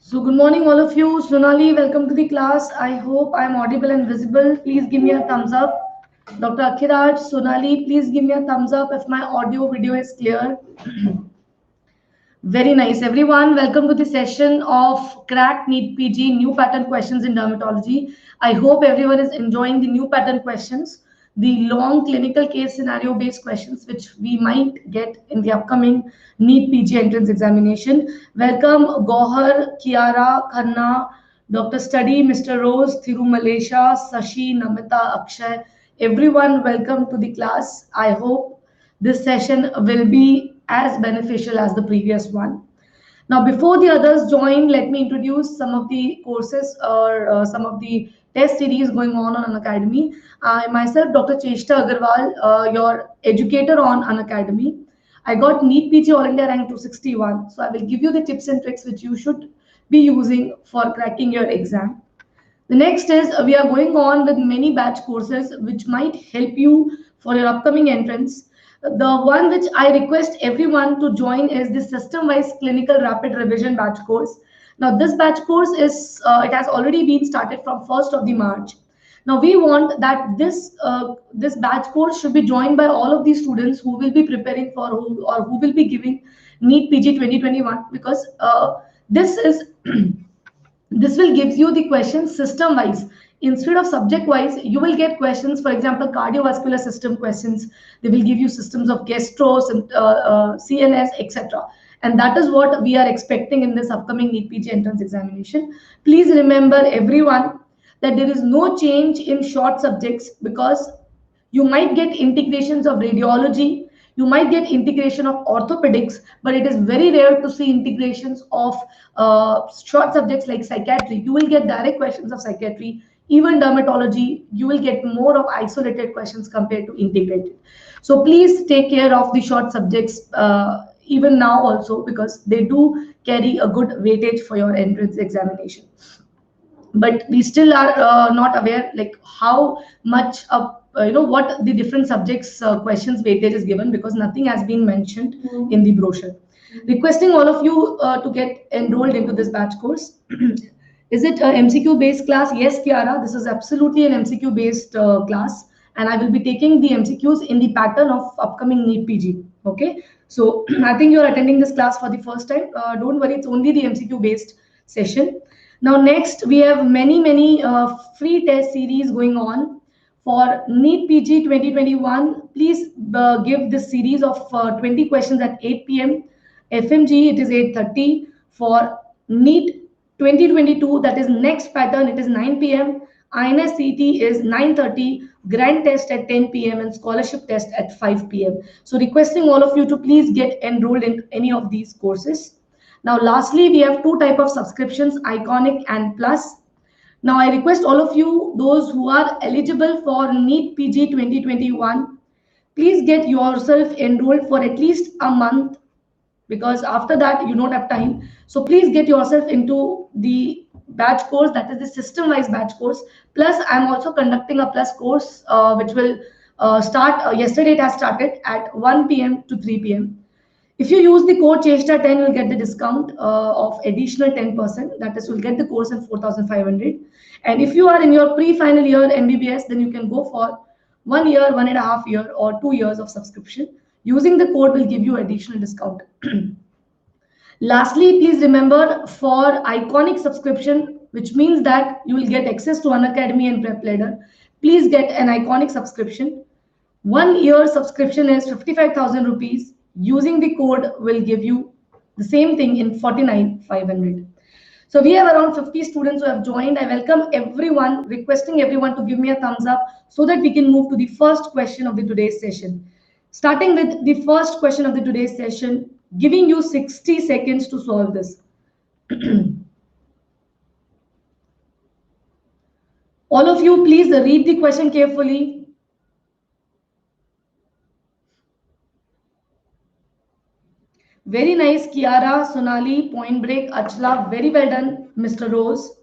So good morning all of you. Sonali, welcome to the class. I hope I'm audible and visible. Please give me a thumbs up. Dr. Akhiraj, Sonali, please give me a thumbs up if my audio video is clear. Very nice, everyone. Welcome to the session of Crack NEET PG New Pattern Questions in Dermatology. I hope everyone is enjoying the new pattern questions, the long clinical case scenario based questions, which we might get in the upcoming NEET PG entrance examination. Welcome, Gohar, Kiara, Khanna, Dr. Study, Mr. Rose, Thiru Malaysia, Sashi, Namita, Akshay. Everyone, welcome to the class. I hope this session will be as beneficial as the previous one. Now, before the others join, let me introduce some of the courses or some of the test series going on Unacademy. I myself, Dr. Cheshta Agarwal, your educator on Unacademy. I got NEET PG All India rank 261. So I will give you the tips and tricks which you should be using for cracking your exam. The next is we are going on with many batch courses which might help you for your upcoming entrance. The one which I request everyone to join is the system-wise clinical rapid revision batch course. Now this batch course is it has already been started from 1st of the March. Now we want that this batch course should be joined by all of these students who will be preparing for who will be giving NEET PG 2021 because this is this will give you the questions system wise instead of subject wise. You will get questions, for example, cardiovascular system questions. They will give you systems of gastro, CNS, etc. And that is what we are expecting in this upcoming NEET PG entrance examination. Please remember everyone that there is no change in short subjects because you might get integrations of radiology, you might get integration of orthopedics, but it is very rare to see integrations of short subjects like psychiatry. You will get direct questions of psychiatry. Even dermatology, you will get more of isolated questions compared to integrated. So please take care of the short subjects even now also because they do carry a good weightage for your entrance examination. But we still are not aware like how much of what the different subjects questions weightage is given because nothing has been mentioned in the brochure. Requesting all of you to get enrolled into this batch course. Is it a MCQ based class? Yes, Kiara, this is absolutely an MCQ based class, and I will be taking the MCQs in the pattern of upcoming NEET PG. Okay, so I think you are attending this class for the first time. Don't worry, it's only the MCQ based session. Now, next we have many free test series going on for NEET PG 2021. Please give this series of 20 questions at 8 p.m. FMG, it is 8:30. For NEET 2022, that is next pattern, it is 9 p.m. INS CT is 9:30, grand test at 10 p.m. and scholarship test at 5 p.m. So requesting all of you to please get enrolled in any of these courses. Now, lastly, we have two type of subscriptions, Iconic and Plus. Now, I request all of you, those who are eligible for NEET PG 2021, please get yourself enrolled for at least a month because after that, you don't have time. So please get yourself into the batch course, that is the system-wise batch course. Plus, I'm also conducting a plus course, which will start, yesterday it has started at 1 p.m. to 3 p.m. If you use the code CHESTA10, you'll get the discount of additional 10%. That is, you'll get the course in 4,500. And if you are in your pre-final year MBBS, then you can go for 1 year, 1.5 year, or 2 years of subscription. Using the code will give you additional discount. Lastly, please remember for Iconic subscription, which means that you will get access to Unacademy and Prep Ladder. Please get an Iconic subscription. 1 year subscription is 55,000 rupees. Using the code will give you the same thing in 49,500. So we have around 50 students who have joined. I welcome everyone, requesting everyone to give me a thumbs up so that we can move to the first question of the today's session. Starting with the first question of the today's session, giving you 60 seconds to solve this. All of you, please read the question carefully. Very nice, Kiara, Sonali, Point Break, Achla. Very well done, Mr. Rose.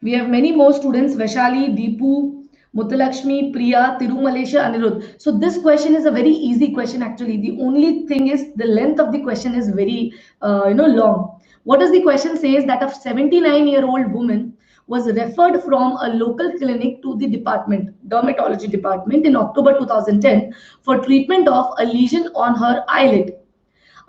We have many more students, Vaishali, Deepu, Mutalakshmi, Priya, Tirumalesha, Anirudh. So this question is a very easy question actually. The only thing is the length of the question is very long. What does the question says that a 79-year-old woman was referred from a local clinic to the dermatology department in October 2010 for treatment of a lesion on her eyelid.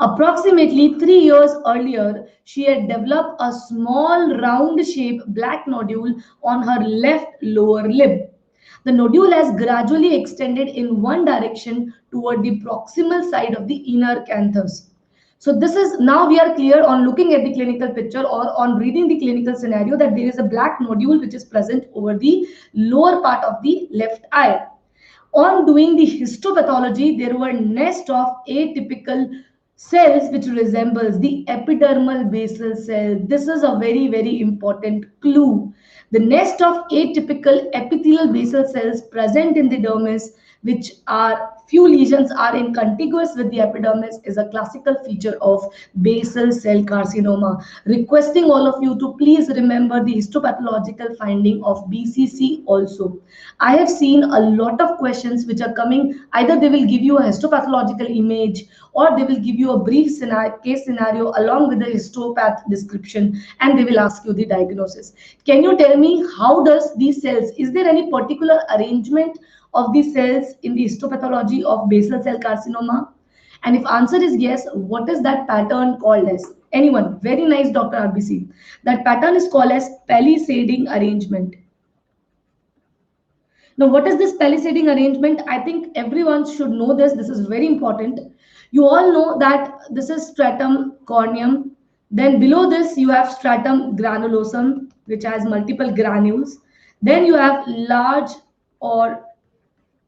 Approximately 3 years earlier, she had developed a small round-shaped black nodule on her left lower lip. The nodule has gradually extended in one direction toward the proximal side of the inner canthus. So this is now we are clear on looking at the clinical picture or on reading the clinical scenario that there is a black nodule which is present over the lower part of the left eye. On doing the histopathology, there were nest of atypical cells which resembles the epidermal basal cell. This is a very, very important clue. The nest of atypical epithelial basal cells present in the dermis, which are few lesions are in contiguous with the epidermis, is a classical feature of basal cell carcinoma. Requesting all of you to please remember the histopathological finding of BCC also. I have seen a lot of questions which are coming. Either they will give you a histopathological image or they will give you a brief case scenario along with the histopath description and they will ask you the diagnosis. Can you tell me how does these cells, is there any particular arrangement of the cells in the histopathology of basal cell carcinoma? And if answer is yes, what is that pattern called as? Anyone? Very nice, Dr. RBC. That pattern is called as palisading arrangement. Now, what is this palisading arrangement? I think everyone should know this. This is very important. You all know that this is stratum corneum. Then below this, you have stratum granulosum, which has multiple granules. Then you have large or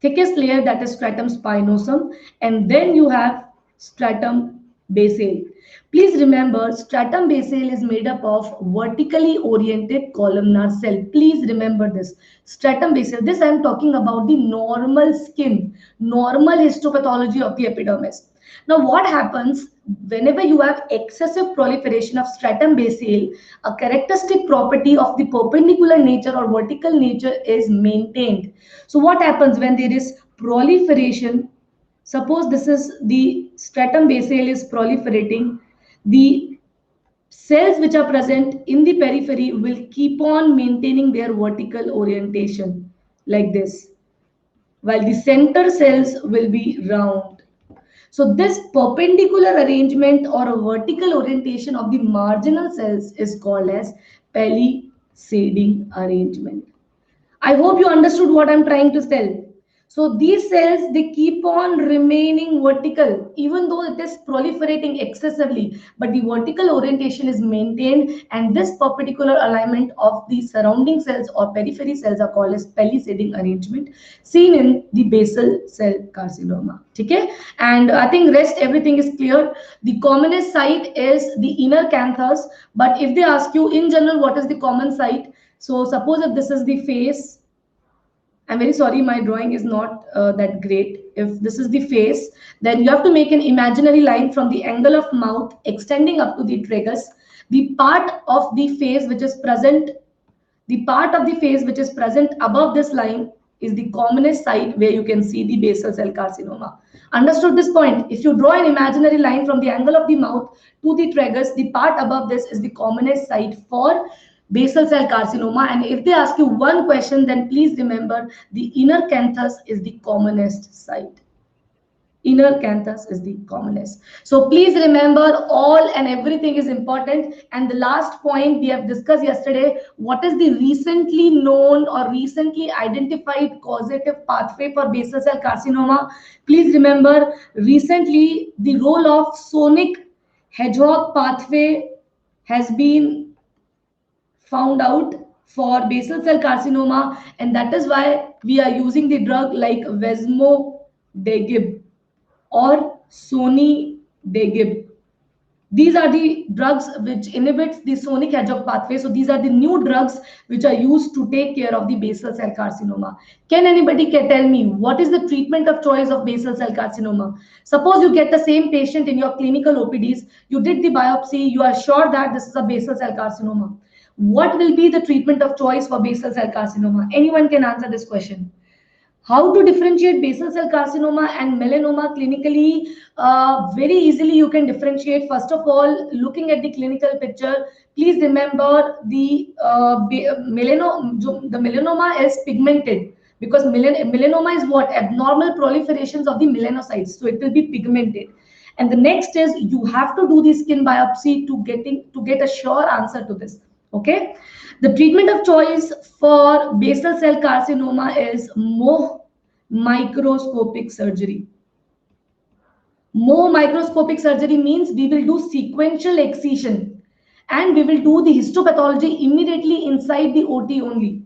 thickest layer, that is stratum spinosum, and then you have stratum basale. Please remember, stratum basale is made up of vertically oriented columnar cell. Please remember this. Stratum basale, this I am talking about the normal skin, normal histopathology of the epidermis. Now, what happens whenever you have excessive proliferation of stratum basale, a characteristic property of the perpendicular nature or vertical nature is maintained. So what happens when there is proliferation? Suppose this is the stratum basale is proliferating, the cells which are present in the periphery will keep on maintaining their vertical orientation like this, while the center cells will be round. So this perpendicular arrangement or a vertical orientation of the marginal cells is called as palisading arrangement. I hope you understood what I'm trying to tell. So these cells, they keep on remaining vertical, even though it is proliferating excessively, but the vertical orientation is maintained, and this particular alignment of the surrounding cells or periphery cells are called as palisading arrangement, seen in the basal cell carcinoma. Okay? And I think rest everything is clear. The commonest site is the inner canthus, but if they ask you in general what is the common site, so suppose if this is the face, I'm very sorry, my drawing is not that great. If this is the face, then you have to make an imaginary line from the angle of mouth extending up to the tragus. The part of the face which is present, the part of the face which is present above this line is the commonest site where you can see the basal cell carcinoma. Understood this point? If you draw an imaginary line from the angle of the mouth to the tragus, the part above this is the commonest site for basal cell carcinoma. And if they ask you one question, then please remember the inner canthus is the commonest site. Inner canthus is the commonest. So please remember, all and everything is important. And the last point we have discussed yesterday, what is the recently known or recently identified causative pathway for basal cell carcinoma? Please remember, recently the role of sonic hedgehog pathway has been found out for basal cell carcinoma, and that is why we are using the drug like Vesmodegib or Sonidegib. These are the drugs which inhibits the sonic hedgehog pathway. So these are the new drugs which are used to take care of the basal cell carcinoma. Can anybody tell me what is the treatment of choice of basal cell carcinoma? Suppose you get the same patient in your clinical OPDs, you did the biopsy, you are sure that this is a basal cell carcinoma. What will be the treatment of choice for basal cell carcinoma? Anyone can answer this question. How to differentiate basal cell carcinoma and melanoma clinically? Very easily you can differentiate. First of all, looking at the clinical picture, please remember the melanoma is pigmented, because melanoma is what? Abnormal proliferations of the melanocytes. So it will be pigmented. And the next is you have to do the skin biopsy to get a sure answer to this. Okay. The treatment of choice for basal cell carcinoma is Mohs microscopic surgery. Mohs microscopic surgery means we will do sequential excision and we will do the histopathology immediately inside the OT only.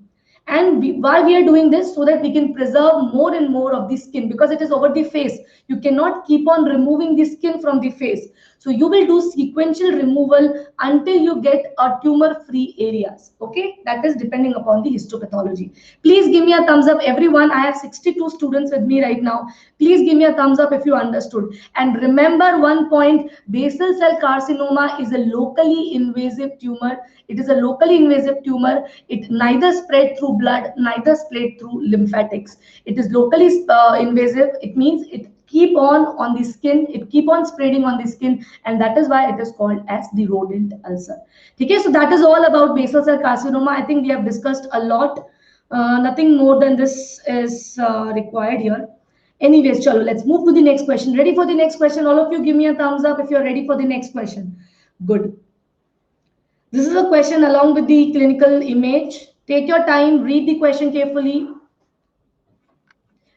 And why we are doing this? So that we can preserve more and more of the skin, because it is over the face. You cannot keep on removing the skin from the face. So you will do sequential removal until you get a tumor-free areas. Okay, that is depending upon the histopathology. Please give me a thumbs up, everyone. I have 62 students with me right now. Please give me a thumbs up if you understood. And remember one point: basal cell carcinoma is a locally invasive tumor. It is a locally invasive tumor. It neither spread through blood, neither spread through lymphatics. It is locally invasive. It means it keep on the skin, it keep on spreading on the skin, and that is why it is called as the rodent ulcer. Okay, so that is all about basal cell carcinoma. I think we have discussed a lot. Nothing more than this is required here. Anyways, chalo, let's move to the next question. Ready for the next question? All of you give me a thumbs up if you're ready for the next question. Good. This is a question along with the clinical image. Take your time, read the question carefully.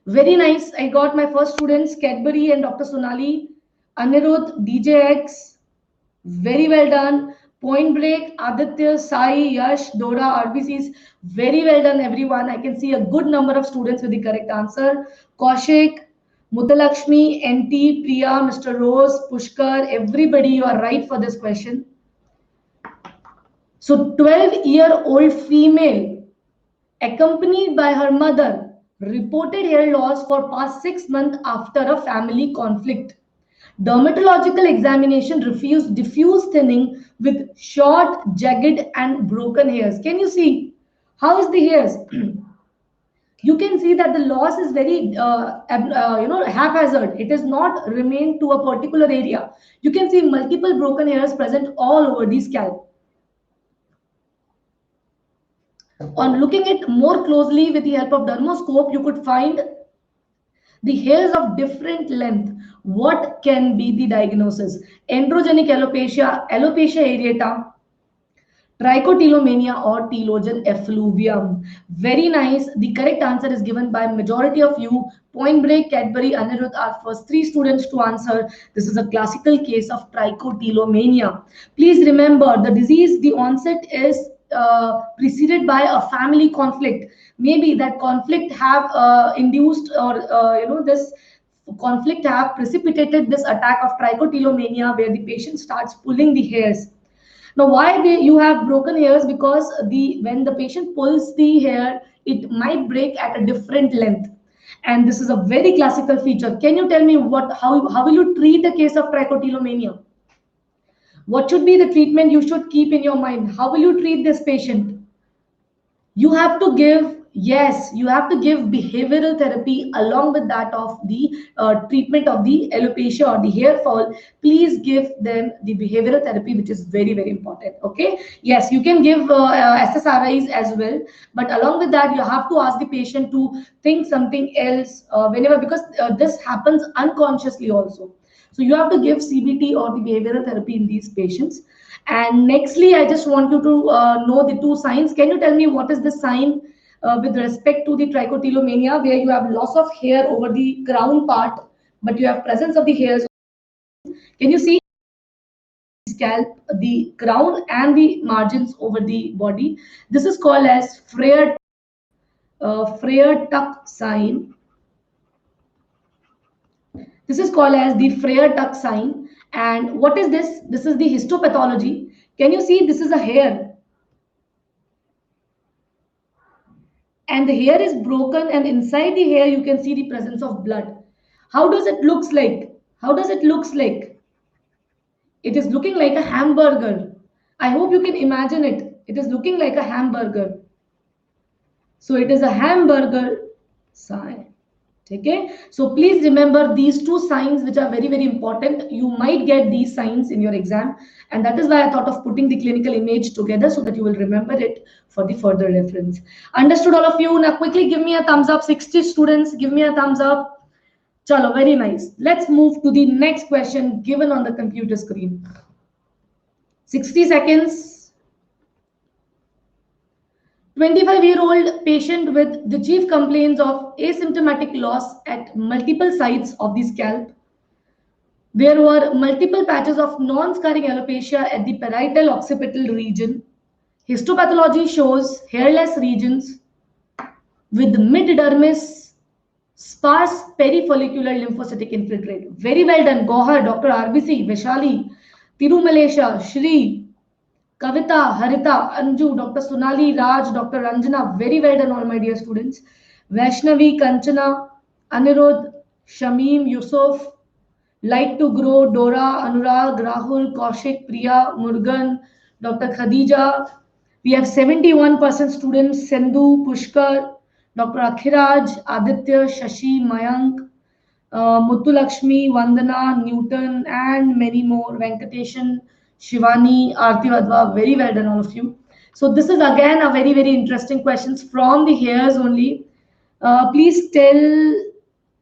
Very nice. I got my first students, Cadbury and Dr. Sonali, Anirudh, DJX. Very well done. Point Break, Aditya, Sai, Yash, Dora, RBCs. Very well done, everyone. I can see a good number of students with the correct answer. Kaushik, Mutalakshmi, NT, Priya, Mr. Rose, Pushkar, everybody, you are right for this question. So 12-year-old female, accompanied by her mother, reported hair loss for past 6 months after a family conflict. Dermatological examination refused diffuse thinning with short, jagged, and broken hairs. Can you see? How is the hairs? You can see that the loss is very haphazard. It is not remained to a particular area. You can see multiple broken hairs present all over the scalp. On looking at more closely with the help of dermoscope, you could find the hairs of different length. What can be the diagnosis? Androgenic alopecia, alopecia areata, trichotillomania, or telogen effluvium. Very nice. The correct answer is given by majority of you. Point Break, Cadbury, Anirudh are first 3 students to answer. This is a classical case of trichotillomania. Please remember, the disease, the onset is preceded by a family conflict. Maybe that conflict have induced or this conflict have precipitated this attack of trichotillomania, where the patient starts pulling the hairs. Now, why you have broken hairs? Because when the patient pulls the hair, it might break at a different length, and this is a very classical feature. Can you tell me how will you treat a case of trichotillomania? What should be the treatment you should keep in your mind? How will you treat this patient? You have to give, yes, you have to give behavioral therapy along with that of the treatment of the alopecia or the hair fall. Please give them the behavioral therapy, which is very, very important. Okay, yes, you can give SSRIs as well, but along with that, you have to ask the patient to think something else whenever, because this happens unconsciously also. So you have to give CBT or the behavioral therapy in these patients. And nextly, I just want you to know the 2 signs. Can you tell me what is the sign with respect to the trichotillomania, where you have loss of hair over the crown part, but you have presence of the hairs? Can you see scalp, the crown, and the margins over the body? This is called as Freer-Tuck sign. This is called as the Freer-Tuck sign. And what is this? This is the histopathology. Can you see this is a hair? And the hair is broken, and inside the hair you can see the presence of blood. How does it looks like? How does it looks like? It is looking like a hamburger. I hope you can imagine it. It is looking like a hamburger. So it is a hamburger sign. Okay, so please remember these two signs, which are very, very important. You might get these signs in your exam, and that is why I thought of putting the clinical image together so that you will remember it for the further reference. Understood, all of you? Now quickly give me a thumbs up. 60 students, give me a thumbs up. Chalo, very nice. Let's move to the next question given on the computer screen. 60 seconds. 25-year-old patient with the chief complaints of asymptomatic loss at multiple sites of the scalp. There were multiple patches of non-scarring alopecia at the parietal occipital region. Histopathology shows hairless regions with mid-dermis sparse perifollicular lymphocytic infiltrate. Very well done, Gohar, Dr. RBC, Vaishali, Tirumalesha, Shri, Kavita, Harita, Anju, Dr. Sonali, Raj, Dr. Ranjana, very well done, all my dear students. Vaishnavi, Kanchana, Anirudh, Shamim, Yusuf, Like to Grow, Dora, Anurag, Rahul, Kaushik, Priya, Murugan, Dr. Khadija. We have 71% students, Sendhu, Pushkar, Dr. Akhiraj, Aditya, Shashi, Mayank, Muthulakshmi, Vandana, Newton, and many more. Venkateshan, Shivani, Aarti Vadva, very well done, all of you. So this is again a very, very interesting questions from the hairs only. Please tell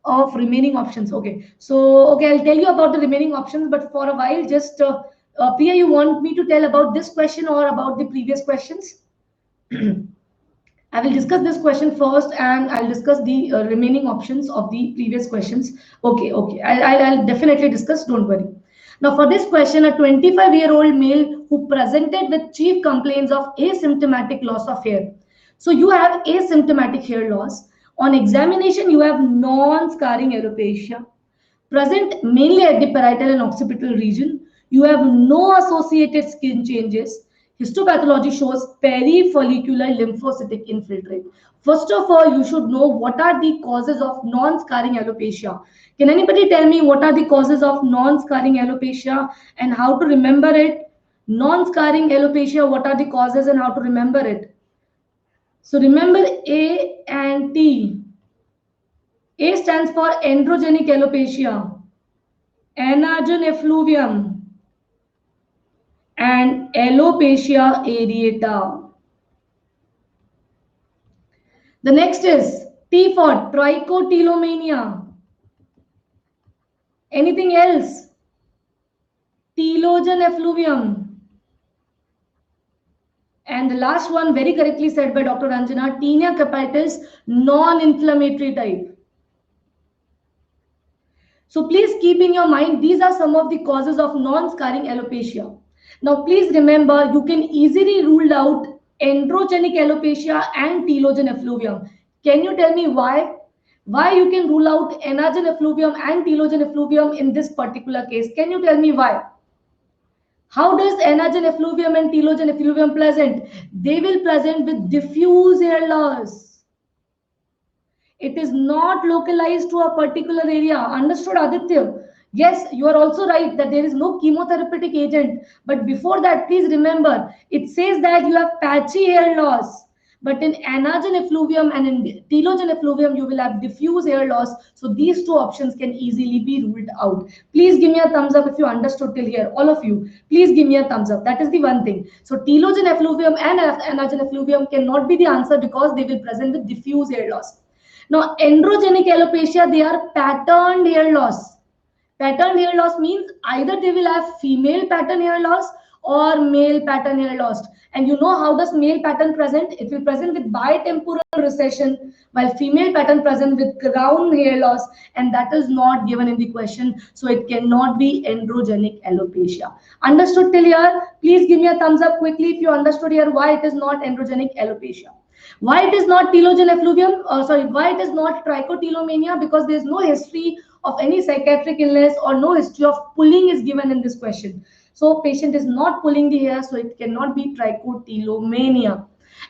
of remaining options. Okay, so okay, I'll tell you about the remaining options, but for a while, just Priya, you want me to tell about this question or about the previous questions? I will discuss this question first, and I'll discuss the remaining options of the previous questions. Okay, okay. I'll definitely discuss, don't worry. Now, for this question, a 25-year-old male who presented with chief complaints of asymptomatic loss of hair. So you have asymptomatic hair loss. On examination, you have non-scarring alopecia present mainly at the parietal and occipital region. You have no associated skin changes. Histopathology shows perifollicular lymphocytic infiltrate. First of all, you should know what are the causes of non-scarring alopecia. Can anybody tell me what are the causes of non-scarring alopecia and how to remember it? Non-scarring alopecia, what are the causes and how to remember it? So remember A and T. A stands for androgenic alopecia, anagen effluvium, and alopecia areata. The next is T for trichotillomania. Anything else? Telogen effluvium. And the last one, very correctly said by Dr. Ranjana, tinea capitis, non-inflammatory type. So please keep in your mind, these are some of the causes of non-scarring alopecia. Now, please remember, you can easily rule out androgenic alopecia and telogen effluvium. Can you tell me why? Why you can rule out anagen effluvium and telogen effluvium in this particular case? Can you tell me why? How does anagen effluvium and telogen effluvium present? They will present with diffuse hair loss. It is not localized to a particular area. Understood, Aditya? Yes, you are also right that there is no chemotherapeutic agent. But before that, please remember, it says that you have patchy hair loss. But in anagen effluvium and in telogen effluvium, you will have diffuse hair loss. So these two options can easily be ruled out. Please give me a thumbs up if you understood till here. All of you, please give me a thumbs up. That is the one thing. So telogen effluvium and anagen effluvium cannot be the answer because they will present with diffuse hair loss. Now, androgenic alopecia, they are patterned hair loss. Patterned hair loss means either they will have female pattern hair loss or male pattern hair loss. And you know how does male pattern present? It will present with bitemporal recession, while female pattern present with crown hair loss, and that is not given in the question. So it cannot be androgenic alopecia. Understood till here? Please give me a thumbs up quickly if you understood here why it is not androgenic alopecia. Why it is not telogen effluvium? Why it is not trichotillomania? Because there is no history of any psychiatric illness or no history of pulling is given in this question. So patient is not pulling the hair, so it cannot be trichotillomania.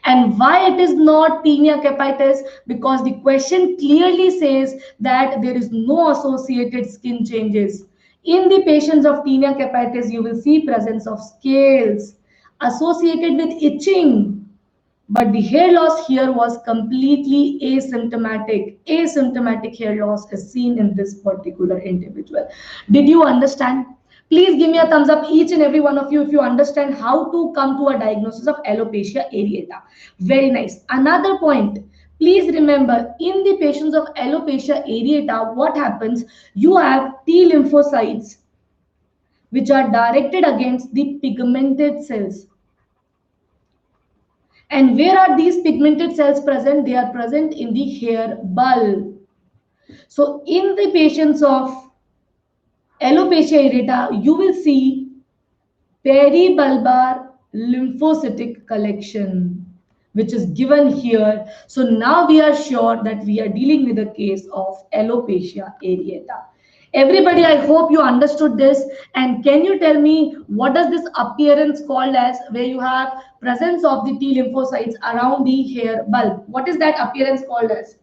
And why it is not tinea capitis? Because the question clearly says that there is no associated skin changes. In the patients of tinea capitis, you will see presence of scales. associated with itching, but the hair loss here was completely asymptomatic. Asymptomatic hair loss is seen in this particular individual. Did you understand? Please give me a thumbs up, each and every one of you, if you understand how to come to a diagnosis of alopecia areata. Very nice. Another point. Please remember, in the patients of alopecia areata, what happens? You have T lymphocytes which are directed against the pigmented cells. And where are these pigmented cells present? They are present in the hair bulb. So in the patients of alopecia areata, you will see peribulbar lymphocytic collection, which is given here. So now we are sure that we are dealing with a case of alopecia areata. Everybody, I hope you understood this. And can you tell me what does this appearance called as, where you have presence of the T lymphocytes around the hair bulb? What is that appearance called as?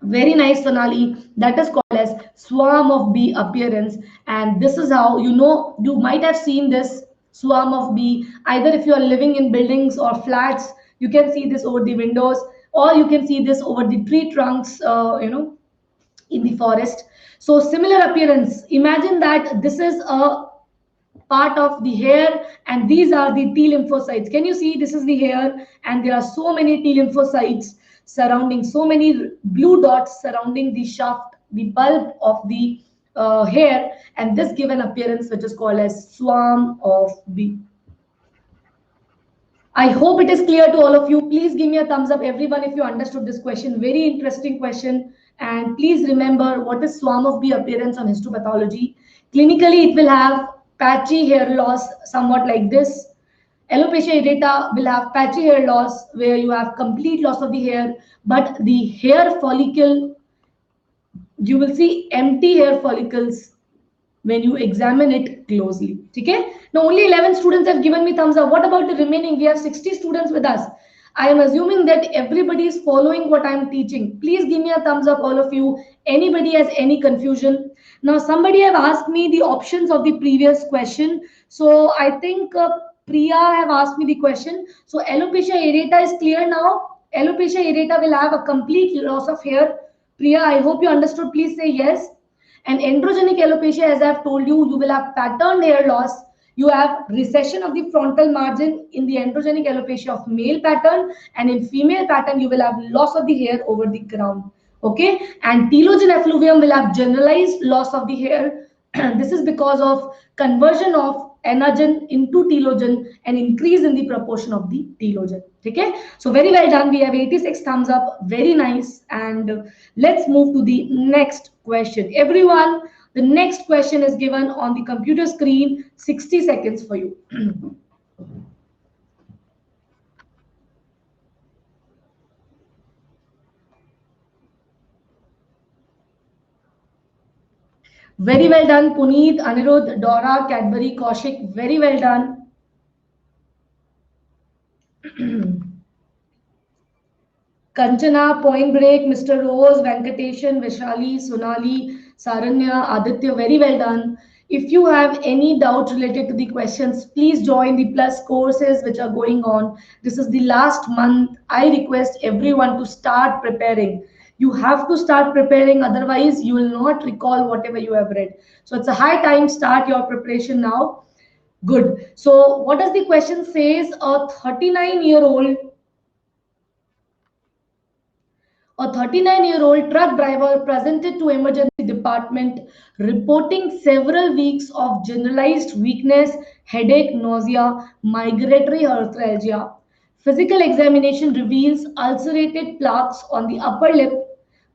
Very nice, Sonali. That is called as swarm of bee appearance. And this is how, you might have seen this swarm of bee. Either if you are living in buildings or flats, you can see this over the windows, or you can see this over the tree trunks, in the forest. So similar appearance. Imagine that this is a part of the hair and these are the T lymphocytes. Can you see this is the hair and there are so many T lymphocytes surrounding, so many blue dots surrounding the shaft, the bulb of the hair, and this give an appearance which is called as swarm of bee. I hope it is clear to all of you. Please give me a thumbs up, everyone, if you understood this question. Very interesting question. And please remember what is swarm of bee appearance on histopathology. Clinically, it will have patchy hair loss, somewhat like this. Alopecia areata will have patchy hair loss, where you have complete loss of the hair, but the hair follicle, you will see empty hair follicles when you examine it closely. Okay? Now only 11 students have given me thumbs up. What about the remaining? We have 60 students with us. I am assuming that everybody is following what I am teaching. Please give me a thumbs up, all of you. Anybody has any confusion? Now somebody have asked me the options of the previous question. So I think Priya have asked me the question. So alopecia areata is clear now. Alopecia areata will have a complete loss of hair. Priya, I hope you understood. Please say yes. And androgenic alopecia, as I've told you, you will have patterned hair loss. You have recession of the frontal margin in the androgenic alopecia of male pattern, and in female pattern, you will have loss of the hair over the crown. Okay, and telogen effluvium will have generalized loss of the hair. This is because of conversion of anagen into telogen and increase in the proportion of the telogen. Okay, so very well done. We have 86 thumbs up. Very nice. And let's move to the next question. Everyone, the next question is given on the computer screen. 60 seconds for you. Very well done, Puneet, Anirudh, Dora, Cadbury, Kaushik. Very well done. Kanchana, Point Break, Mr. Rose, Venkateshan, Vishali, Sonali, Saranya, Aditya, very well done. If you have any doubt related to the questions, please join the Plus courses which are going on. This is the last month. I request everyone to start preparing. You have to start preparing, otherwise you will not recall whatever you have read. So it's a high time, start your preparation now. Good. So what does the question says? A 39-year-old A 39-year-old truck driver presented to emergency department reporting several weeks of generalized weakness, headache, nausea, migratory arthralgia. Physical examination reveals ulcerated plaques on the upper lip,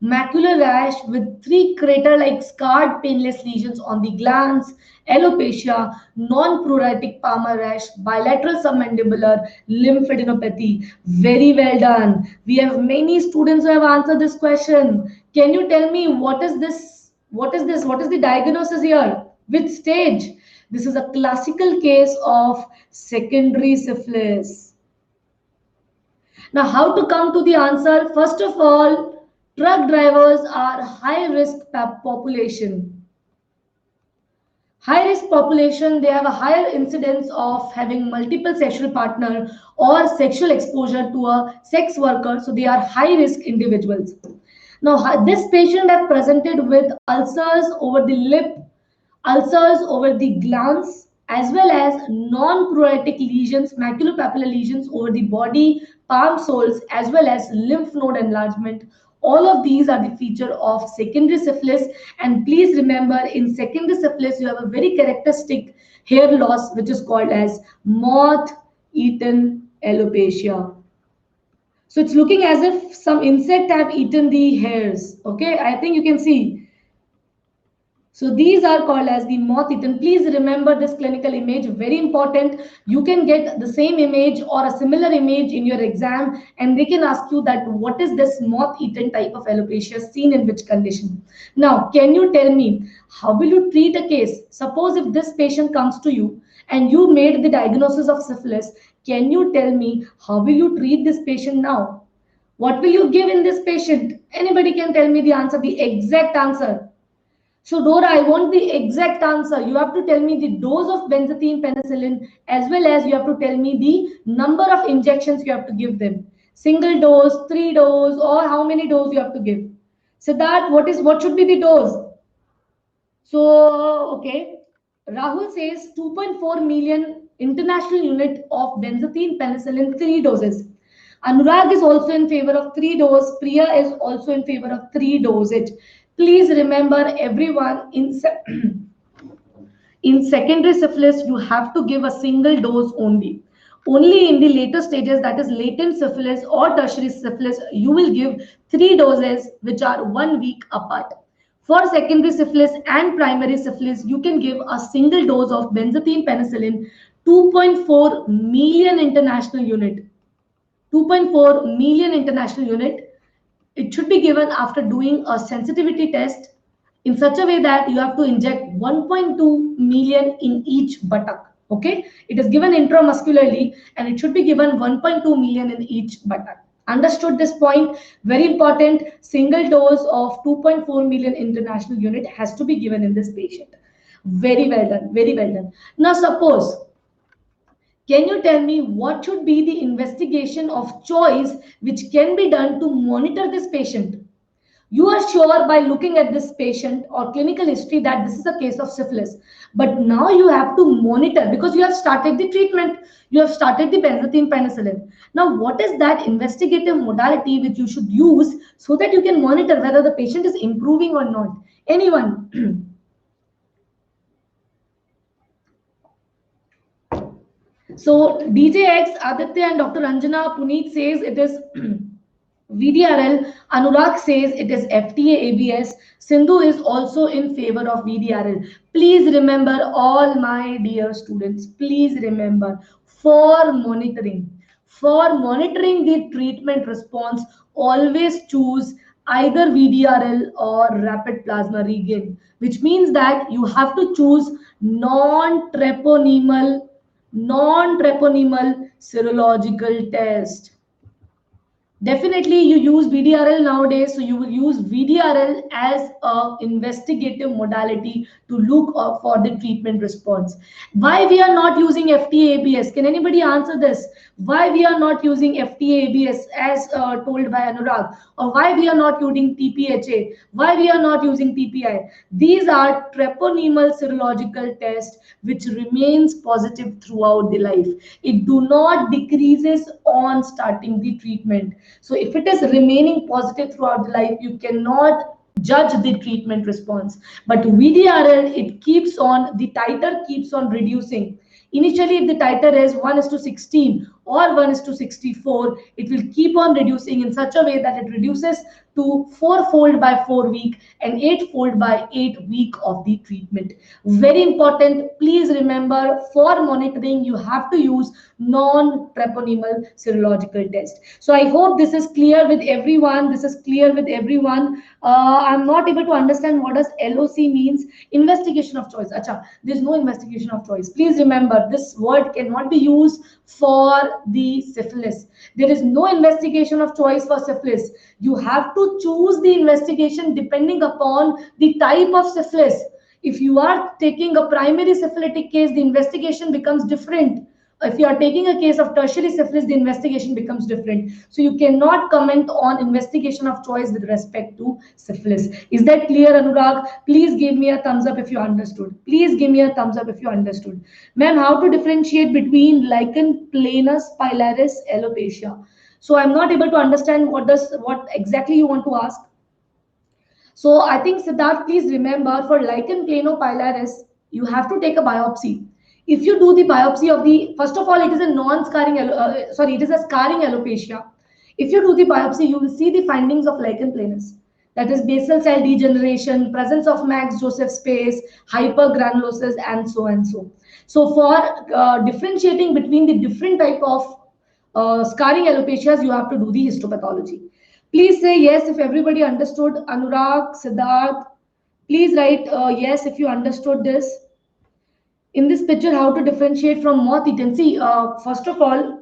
macular rash with three crater-like scarred painless lesions on the glans, alopecia, non-pruritic palmar rash, bilateral submandibular lymphadenopathy. Very well done. We have many students who have answered this question. Can you tell me what is this? What is this? What is the diagnosis here? Which stage? This is a classical case of secondary syphilis. Now, how to come to the answer? First of all, truck drivers are high risk population. High risk population, they have a higher incidence of having multiple sexual partner or sexual exposure to a sex worker. So they are high risk individuals. Now, this patient have presented with ulcers over the lip, ulcers over the glands, as well as non-pruritic lesions, maculopapular lesions over the body, palm soles, as well as lymph node enlargement. All of these are the feature of secondary syphilis. And please remember, in secondary syphilis, you have a very characteristic hair loss, which is called as moth-eaten alopecia. So it's looking as if some insect have eaten the hairs. Okay, I think you can see. So these are called as the moth-eaten. Please remember this clinical image, very important. You can get the same image or a similar image in your exam, and they can ask you that what is this moth-eaten type of alopecia seen in which condition. Now, can you tell me, how will you treat a case? Suppose if this patient comes to you and you made the diagnosis of syphilis, can you tell me how will you treat this patient now? What will you give in this patient? Anybody can tell me the answer, the exact answer. So Dora, I want the exact answer. You have to tell me the dose of benzathine penicillin, as well as you have to tell me the number of injections you have to give them. Single dose, 3 dose, or how many doses you have to give. Siddharth, what should be the dose? So, okay. Rahul says 2.4 million international unit of benzathine penicillin, 3 doses. Anurag is also in favor of 3 dose. Priya is also in favor of 3 dosage. Please remember, everyone, in secondary syphilis, you have to give a single dose only. Only in the later stages, that is latent syphilis or tertiary syphilis, you will give 3 doses, which are 1 week apart. For secondary syphilis and primary syphilis, you can give a single dose of benzathine penicillin, 2.4 million international unit. 2.4 million international unit. It should be given after doing a sensitivity test in such a way that you have to inject 1.2 million in each buttock. Okay, it is given intramuscularly and it should be given 1.2 million in each buttock. Understood this point? Very important. Single dose of 2.4 million international unit has to be given in this patient. Very well done. Very well done. Now, suppose, can you tell me what should be the investigation of choice which can be done to monitor this patient? You are sure by looking at this patient or clinical history that this is a case of syphilis. But now you have to monitor because you have started the treatment. You have started the benzathine penicillin. Now, what is that investigative modality which you should use so that you can monitor whether the patient is improving or not? Anyone? So DJX, Aditya and Dr. Anjana, Puneet says it is VDRL. Anurag says it is FTA ABS. Sindhu is also in favor of VDRL. Please remember, all my dear students, please remember, for monitoring the treatment response, always choose either VDRL or rapid plasma regain, which means that you have to choose non-treponemal serological test. Definitely, you use VDRL nowadays, so you will use VDRL as a investigative modality to look up for the treatment response. Why we are not using FTA-ABS? Can anybody answer this? Why we are not using FTA-ABS as told by Anurag? Or why we are not using TPHA? Why we are not using TPI? These are treponemal serological tests which remains positive throughout the life. It do not decreases on starting the treatment. So if it is remaining positive throughout the life, you cannot judge the treatment response. But VDRL, it keeps on, the titer keeps on reducing. Initially, if the titer is 1:16 or 1:64, it will keep on reducing in such a way that it reduces to 4-fold by 4 week and 8-fold by 8 week of the treatment. Very important. Please remember, for monitoring, you have to use non-treponemal serological test. So I hope this is clear with everyone. This is clear with everyone. I'm not able to understand what does LOC means. Investigation of choice. Acha, there's no investigation of choice. Please remember, this word cannot be used for the syphilis. There is no investigation of choice for syphilis. You have to choose the investigation depending upon the type of syphilis. If you are taking a primary syphilitic case, the investigation becomes different. If you are taking a case of tertiary syphilis, the investigation becomes different. So you cannot comment on investigation of choice with respect to syphilis. Is that clear, Anurag? Please give me a thumbs up if you understood. Please give me a thumbs up if you understood. Ma'am, how to differentiate between lichen planus, pilaris, alopecia? So I'm not able to understand what exactly you want to ask. So I think, Siddharth, please remember, for lichen planopilaris, you have to take a biopsy. If you do the biopsy of the, first of all, it is a non-scarring, it is a scarring alopecia. If you do the biopsy, you will see the findings of lichen planus. That is basal cell degeneration, presence of Max Joseph space, hypergranulosis, and so and so. So for differentiating between the different type of scarring alopecias, you have to do the histopathology. Please say yes if everybody understood. Anurag, Siddharth, please write yes if you understood this. In this picture, how to differentiate from moth eaten. See, first of all,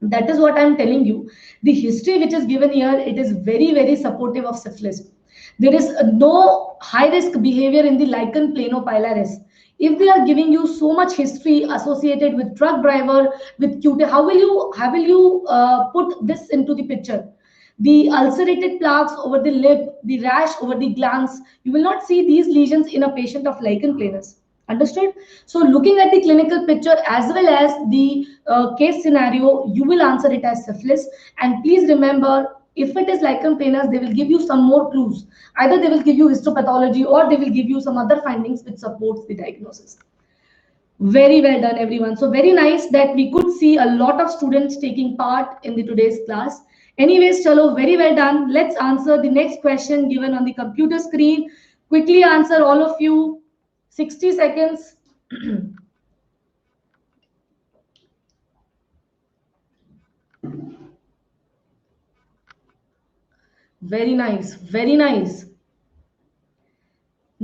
that is what I'm telling you. The history which is given here, it is very, very supportive of syphilis. There is no high risk behavior in the lichen planopilaris. If they are giving you so much history associated with truck driver, with QT, how will you put this into the picture? The ulcerated plaques over the lip, the rash over the glans, you will not see these lesions in a patient of lichen planus. Understood? So looking at the clinical picture as well as the case scenario, you will answer it as syphilis. And please remember, if it is lichen planus, they will give you some more clues. Either they will give you histopathology or they will give you some other findings which supports the diagnosis. Very well done, everyone. So very nice that we could see a lot of students taking part in the today's class. Anyways, chalo, very well done. Let's answer the next question given on the computer screen. Quickly answer, all of you. 60 seconds. Very nice. Very nice.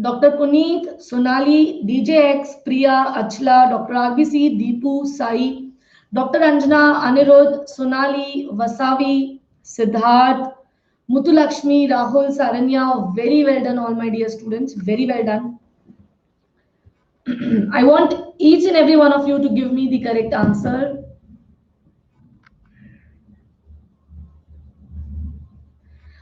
Dr. Puneet, Sonali, DJX, Priya, Achla, Dr. RBC, Deepu, Sai, Dr. Anjana, Anirudh, Sonali, Vasavi, Siddharth, Mutulakshmi, Rahul, Saranya. Very well done, all my dear students. Very well done. I want each and every one of you to give me the correct answer.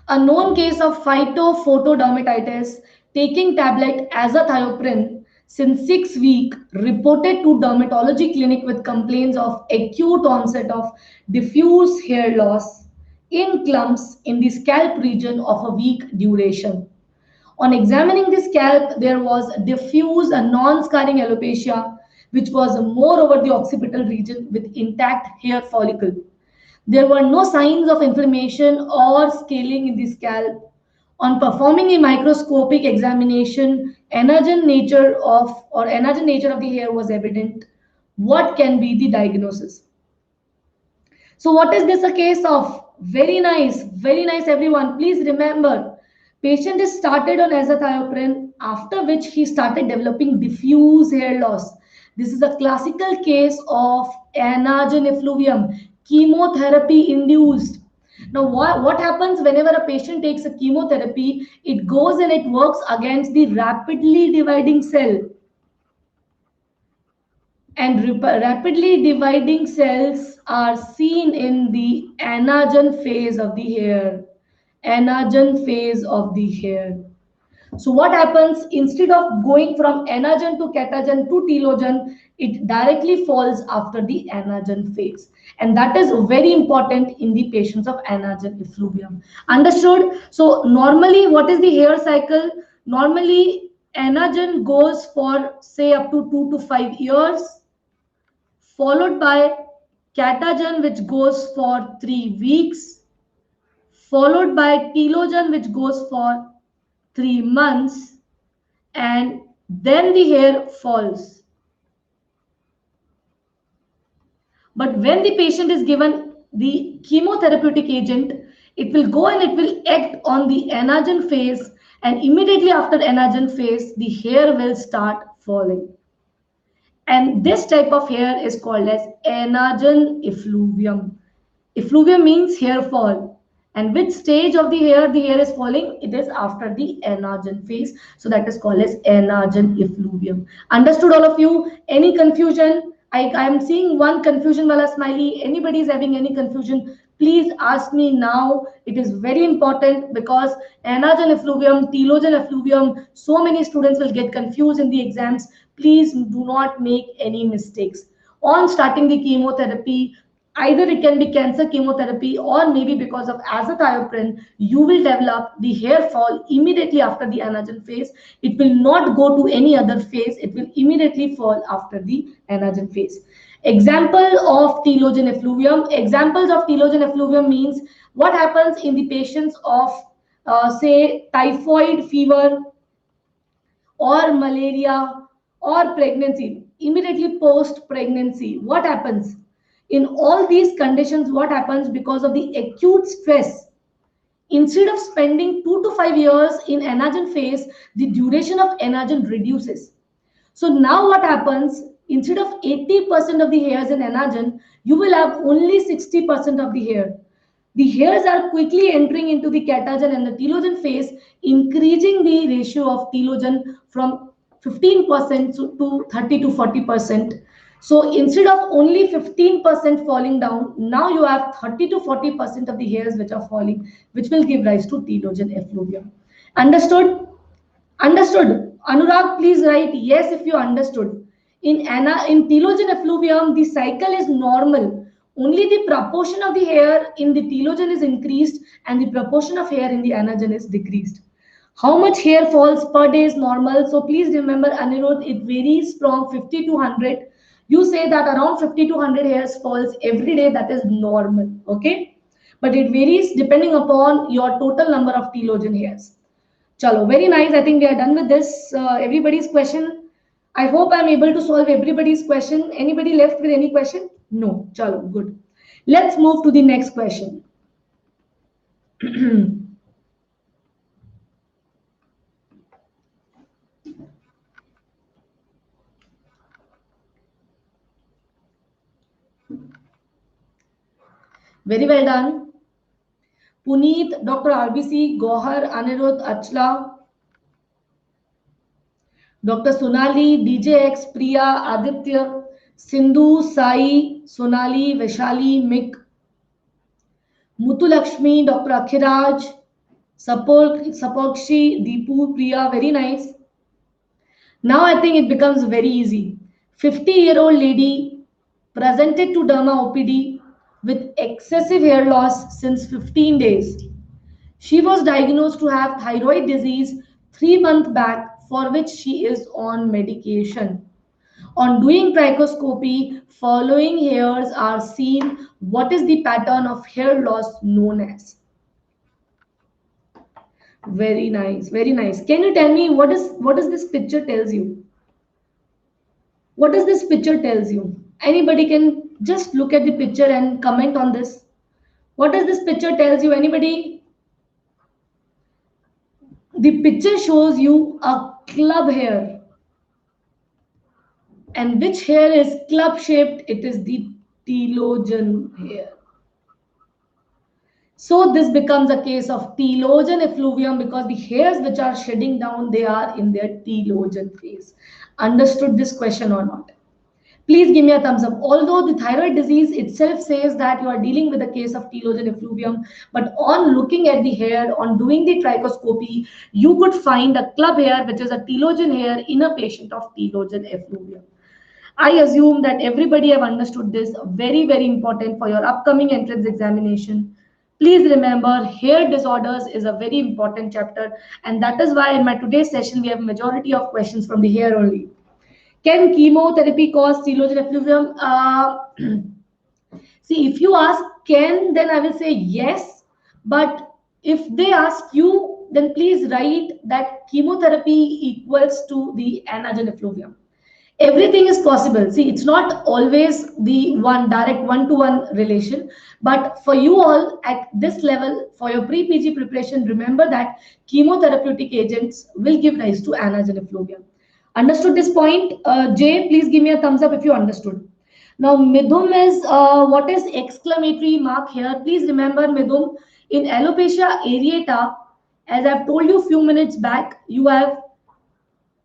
A known case of phytophotodermatitis taking tablet azathioprine since 6 weeks reported to dermatology clinic with complaints of acute onset of diffuse hair loss in clumps in the scalp region of a week duration. On examining the scalp, there was diffuse and non-scarring alopecia, which was more over the occipital region with intact hair follicle. There were no signs of inflammation or scaling in the scalp. On performing a microscopic examination, anagen nature of the hair was evident. What can be the diagnosis? So what is this a case of? Very nice everyone. Please remember, patient is started on azathioprine, after which he started developing diffuse hair loss. This is a classical case of anagen effluvium, chemotherapy induced. Now, what happens whenever a patient takes a chemotherapy? It goes and it works against the rapidly dividing cell. And rapidly dividing cells are seen in the anagen phase of the hair. Anagen phase of the hair. So what happens, instead of going from anagen to catagen to telogen, it directly falls after the anagen phase. And that is very important in the patients of anagen effluvium. Understood? So normally, what is the hair cycle? Normally, anagen goes for say up to 2 to 5 years, followed by catagen, which goes for 3 weeks, followed by telogen, which goes for 3 months, and then the hair falls. But when the patient is given the chemotherapeutic agent, it will go and it will act on the anagen phase, and immediately after anagen phase, the hair will start falling. And this type of hair is called as anagen effluvium. Effluvium means hair fall. And which stage of the hair is falling? It is after the anagen phase. So that is called as anagen effluvium. Understood all of you? Any confusion? I am seeing one confusion wala smiley. Anybody is having any confusion? Please ask me now. It is very important because anagen effluvium, telogen effluvium, so many students will get confused in the exams. Please do not make any mistakes. On starting the chemotherapy, either it can be cancer chemotherapy or maybe because of azathioprine, you will develop the hair fall immediately after the anagen phase. It will not go to any other phase. It will immediately fall after the anagen phase. Example of telogen effluvium. Examples of telogen effluvium means what happens in the patients of say typhoid fever or malaria or pregnancy, immediately post pregnancy. What happens? In all these conditions, what happens because of the acute stress? Instead of spending 2 to 5 years in anagen phase, the duration of anagen reduces. So now what happens? Instead of 80% of the hairs in anagen, you will have only 60% of the hair. The hairs are quickly entering into the catagen and the telogen phase, increasing the ratio of telogen from 15% to 30 to 40%. So instead of only 15% falling down, now you have 30 to 40% of the hairs which are falling, which will give rise to telogen effluvium. Understood? Understood. Anurag, please write yes if you understood. In telogen effluvium, the cycle is normal. Only the proportion of the hair in the telogen is increased and the proportion of hair in the anagen is decreased. How much hair falls per day is normal. So please remember, Anirudh, it varies from 50 to 100. You say that around 50 to 100 hairs falls every day. That is normal. Okay. But it varies depending upon your total number of telogen hairs. Chalo, very nice. I think we are done with this. Everybody's question. I hope I'm able to solve everybody's question. Anybody left with any question? No. Chalo, good. Let's move to the next question. Very well done. Puneet, Dr. RBC, Gohar, Anirudh, Achla, Dr. Sonali, DJX, Priya, Aditya, Sindhu, Sai, Sonali, Vaishali, Mick, Muthu Lakshmi, Dr. Akhiraj, Sapokshi, Deepu, Priya, very nice. Now I think it becomes very easy. 50-year-old lady presented to Derma OPD with excessive hair loss since 15 days. She was diagnosed to have thyroid disease 3 months back, for which she is on medication. On doing trichoscopy, following hairs are seen. What is the pattern of hair loss known as? Very nice, very nice. Can you tell me what does this picture tells you? What does this picture tells you? Anybody can just look at the picture and comment on this. What does this picture tells you? Anybody? The picture shows you a club hair. And which hair is club shaped? It is the telogen hair. So this becomes a case of telogen effluvium because the hairs which are shedding down, they are in their telogen phase. Understood this question or not? Please give me a thumbs up. Although the thyroid disease itself says that you are dealing with a case of telogen effluvium, but on looking at the hair, on doing the trichoscopy, you could find a club hair, which is a telogen hair in a patient of telogen effluvium. I assume that everybody have understood this. Very, very important for your upcoming entrance examination. Please remember, hair disorders is a very important chapter, and that is why in my today's session we have majority of questions from the hair only. Can chemotherapy cause telogen effluvium? See, if you ask can, then I will say yes. But if they ask you, then please write that chemotherapy equals to the anagen effluvium. Everything is possible. See, it's not always the one direct one-to-one relation, but for you all at this level, for your pre-PG preparation, remember that chemotherapeutic agents will give rise to anagen effluvium. Understood this point? Jay, please give me a thumbs up if you understood. Now, Midhum is, what is exclamatory mark here? Please remember, Midhum, In alopecia areata, as I've told you a few minutes back, you have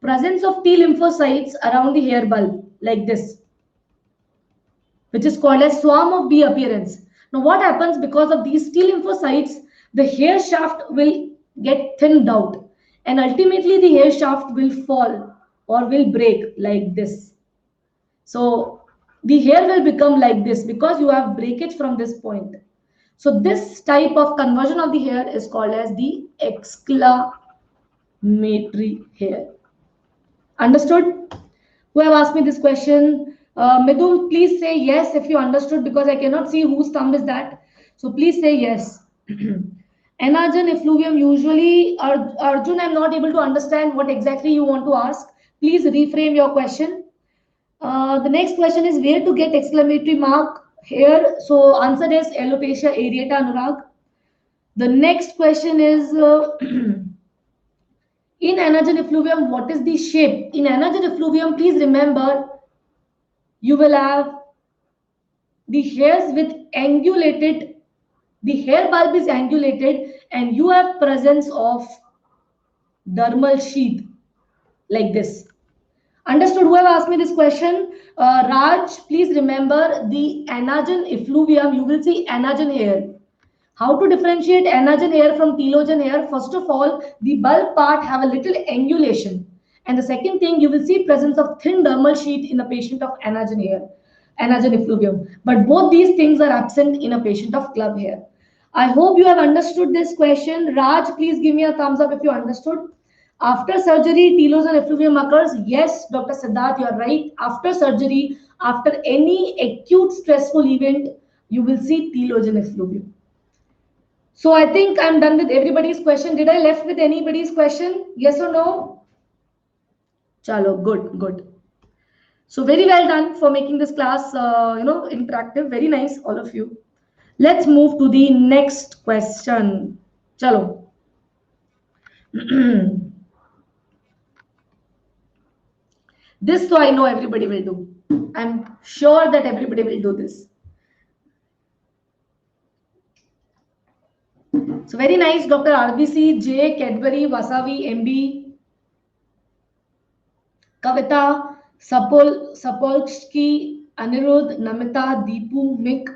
presence of T lymphocytes around the hair bulb like this, which is called as swarm of bee appearance. Now, what happens because of these T lymphocytes, the hair shaft will get thinned out, and ultimately the hair shaft will fall or will break like this. So the hair will become like this because you have breakage from this point. So this type of conversion of the hair is called as the exclamatory hair. Understood? Who have asked me this question? Midul, please say yes if you understood, because I cannot see whose thumb is that. So please say yes. Anagen effluvium, usually, Arjun, I'm not able to understand what exactly you want to ask. Please reframe your question. The next question is where to get exclamatory mark here. So answer is alopecia areata, Anurag. The next question is in anagen effluvium, what is the shape? In anagen effluvium, please remember you will have the hairs with angulated, the hair bulb is angulated, and you have presence of dermal sheath like this. Understood? Who have asked me this question? Raj, please remember the anagen effluvium, you will see anagen hair. How to differentiate anagen hair from telogen hair? First of all, the bulb part have a little angulation. And the second thing, you will see presence of thin dermal sheath in a patient of anagen hair, anagen effluvium. But both these things are absent in a patient of club hair. I hope you have understood this question. Raj, please give me a thumbs up if you understood. After surgery, telogen effluvium occurs. Yes, Dr. Siddharth, you are right. After surgery, after any acute stressful event, you will see telogen effluvium. So I think I'm done with everybody's question. Did I left with anybody's question? Yes or no? Chalo, good, good. So very well done for making this class, interactive. Very nice, all of you. Let's move to the next question. Chalo. This, so I know everybody will do. I'm sure that everybody will do this. So very nice, Dr. RBC, J, Cadbury, Wasabi, MB, Kavita, Sapolsky, Anirudh, Namita, Deepu, Mick,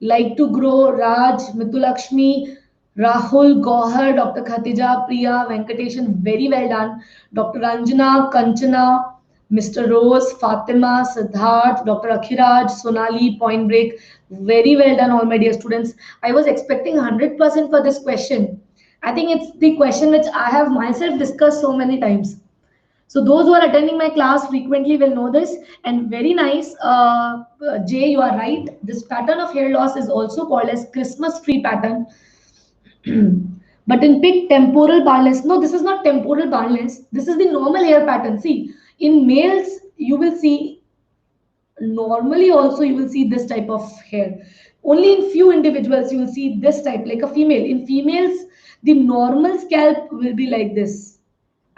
Like to Grow, Raj, Mitulakshmi, Rahul, Gohar, Dr. Khatija, Priya, Venkateshan, very well done. Dr. Ranjana, Kanchana, Mr. Rose, Fatima, Siddharth, Dr. Akhiraj, Sonali, Point Break, very well done, all my dear students. I was expecting 100% for this question. I think it's the question which I have myself discussed so many times. So those who are attending my class frequently will know this. And very nice, Jay, you are right. This pattern of hair loss is also called as Christmas tree pattern. But in big temporal baldness, no, this is not temporal baldness. This is the normal hair pattern. See, in males, you will see, normally also you will see this type of hair. Only in few individuals you will see this type, like a female. In females, the normal scalp will be like this.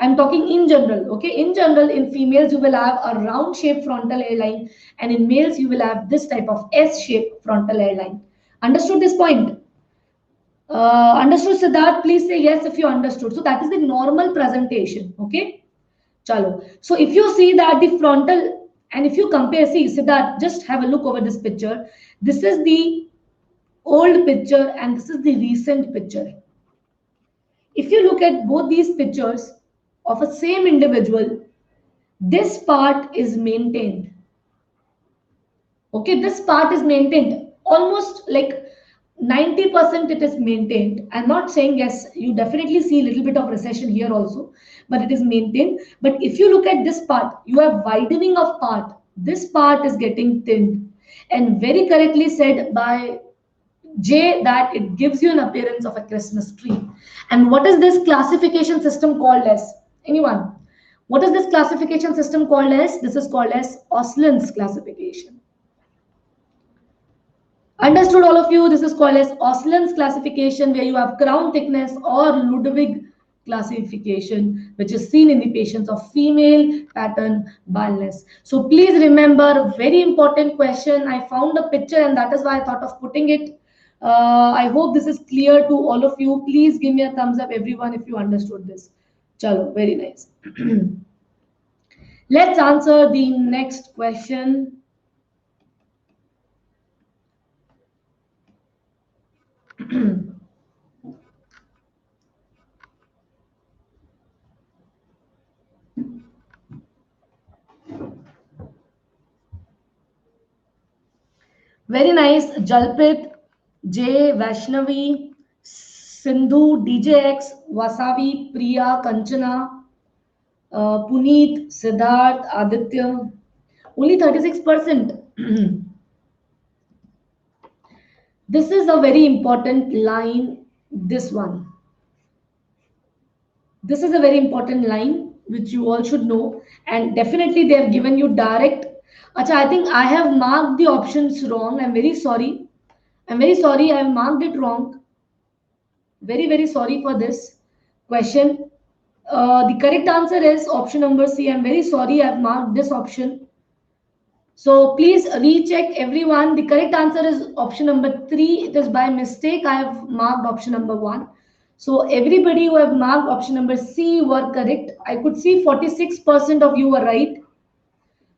I'm talking in general, okay? In general, in females, you will have a round shaped frontal hairline, and in males, you will have this type of S-shaped frontal hairline. Understood this point? Understood, Siddharth? Please say yes if you understood. So that is the normal presentation, okay? Chalo. So if you see that the frontal, and if you compare, see, Siddharth, just have a look over this picture. This is the old picture and this is the recent picture. If you look at both these pictures of a same individual, this part is maintained. Okay, this part is maintained. Almost like 90% it is maintained. I'm not saying yes, you definitely see a little bit of recession here also, but it is maintained. But if you look at this part, you have widening of part. This part is getting thinned. And very correctly said by J that it gives you an appearance of a Christmas tree. And what is this classification system called as? Anyone? What is this classification system called as? This is called as Oslin's classification. Understood, all of you? This is called as Oslin's classification, where you have crown thickness, or Ludwig classification, which is seen in the patients of female pattern baldness. So please remember, very important question. I found a picture and that is why I thought of putting it. I hope this is clear to all of you. Please give me a thumbs up, everyone, if you understood this. Chalo, very nice. Let's answer the next question. Very nice. Jalpit, J, Vaishnavi, Sindhu, DJX, Wasavi, Priya, Kanchana, Puneet, Siddharth, Aditya. Only 36%. This is a very important line, this one. This is a very important line which you all should know, and definitely they have given you direct. Acha, I think I have marked the options wrong. I'm very sorry. I'm very sorry. I have marked it wrong. Very, very sorry for this question. The correct answer is option number C. I'm very sorry. I've marked this option. So please recheck everyone. The correct answer is option number 3. It is by mistake. I have marked option number 1. So everybody who have marked option number C were correct. I could see 46% of you were right.